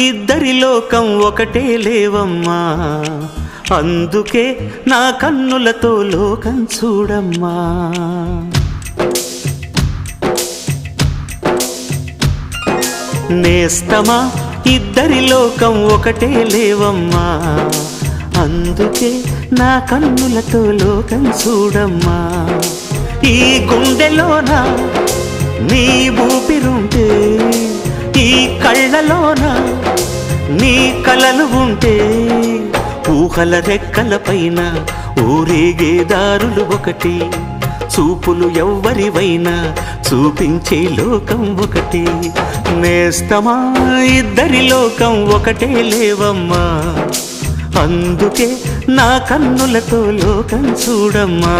ఇద్దరి లోకం ఒకటే లేవమ్మా, అందుకే నా కన్నులతో లోకం చూడమ్మా. నేస్తమా ఇద్దరి లోకం ఒకటే లేవమ్మా, అందుకే నా కన్నులతో లోకం చూడమ్మా. ఈ గుండెలోన నీ ఊపిరుంటే, ఈ కళ్ళలోన నీ కలలు ఉంటే, ఊహల రెక్కల పైన ఊరేగే దారులు ఒకటి, చూపులు ఎవ్వరివైనా చూపించే లోకం ఒకటి. నేస్తమా ఇద్దరి లోకం ఒకటే లేవమ్మా, అందుకే నా కన్నులతో లోకం చూడమ్మా.